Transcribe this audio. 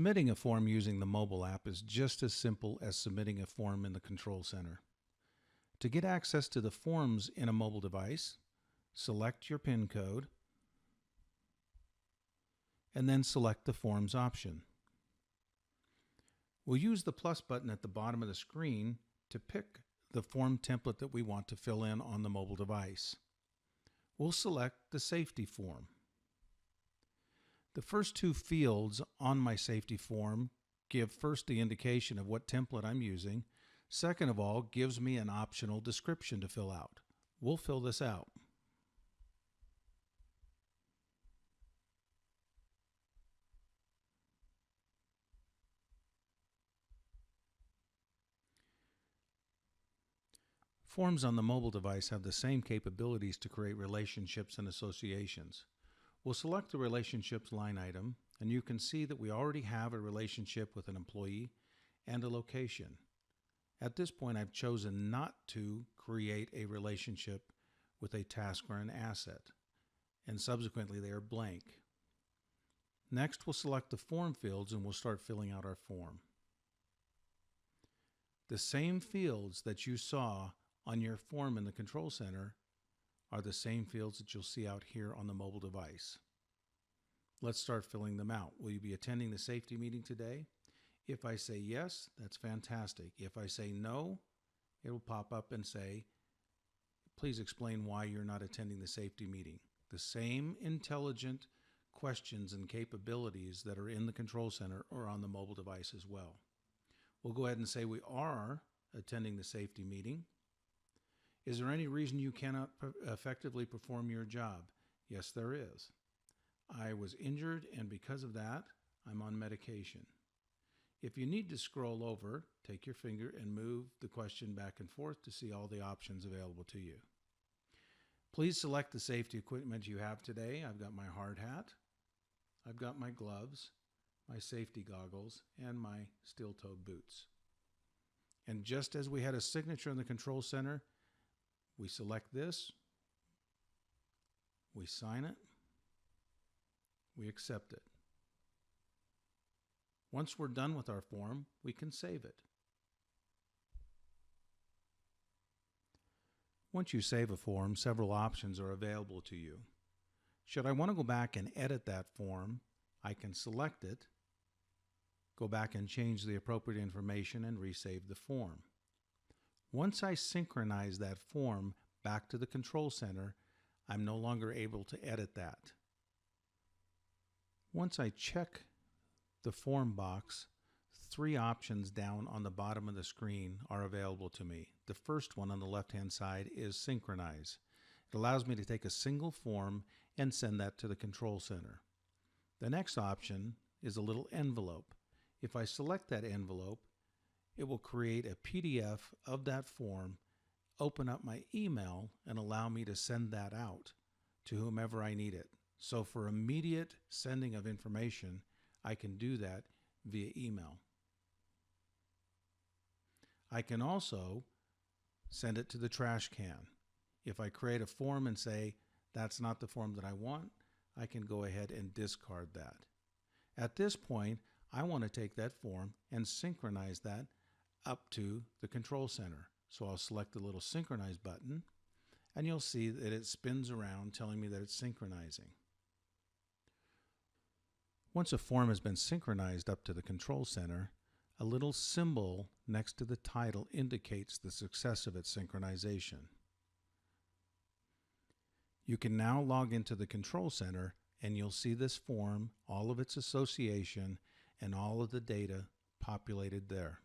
Submitting a form using the mobile app is just as simple as submitting a form in the Control Center. To get access to the forms in a mobile device, select your PIN code and then select the Forms option. We'll use the plus button at the bottom of the screen to pick the form template that we want to fill in on the mobile device. We'll select the safety form. The first two fields on my safety form give first the indication of what template I'm using. Second of all, gives me an optional description to fill out. We'll fill this out. Forms on the mobile device have the same capabilities to create relationships and associations. We'll select the relationships line item, and you can see that we already have a relationship with an employee and a location. At this point, I've chosen not to create a relationship with a task or an asset, and subsequently they are blank. Next, we'll select the form fields and we'll start filling out our form. The same fields that you saw on your form in the Control Center are the same fields that you'll see out here on the mobile device. Let's start filling them out. Will you be attending the safety meeting today? If I say yes, that's fantastic. If I say no, it will pop up and say, please explain why you're not attending the safety meeting. The same intelligent questions and capabilities that are in the Control Center are on the mobile device as well. We'll go ahead and say we are attending the safety meeting. Is there any reason you cannot effectively perform your job? Yes, there is. I was injured, and because of that, I'm on medication. If you need to scroll over, take your finger and move the question back and forth to see all the options available to you. Please select the safety equipment you have today. I've got my hard hat, I've got my gloves, my safety goggles, and my steel-toed boots. And just as we had a signature in the Control Center, we select this, we sign it, we accept it. Once we're done with our form, we can save it. Once you save a form, several options are available to you. Should I want to go back and edit that form, I can select it, go back and change the appropriate information, and resave the form. Once I synchronize that form back to the Control Center, I'm no longer able to edit that. Once I check the form box, three options down on the bottom of the screen are available to me. The first one on the left-hand side is Synchronize. It allows me to take a single form and send that to the Control Center. The next option is a little envelope. If I select that envelope, it will create a PDF of that form, open up my email, and allow me to send that out to whomever I need it. So for immediate sending of information, I can do that via email. I can also send it to the trash can. If I create a form and say, that's not the form that I want, I can go ahead and discard that. At this point, I want to take that form and synchronize that up to the Control Center. So I'll select the little Synchronize button, and you'll see that it spins around telling me that it's synchronizing. Once a form has been synchronized up to the Control Center, a little symbol next to the title indicates the success of its synchronization. You can now log into the Control Center and you'll see this form, all of its association, and all of the data populated there.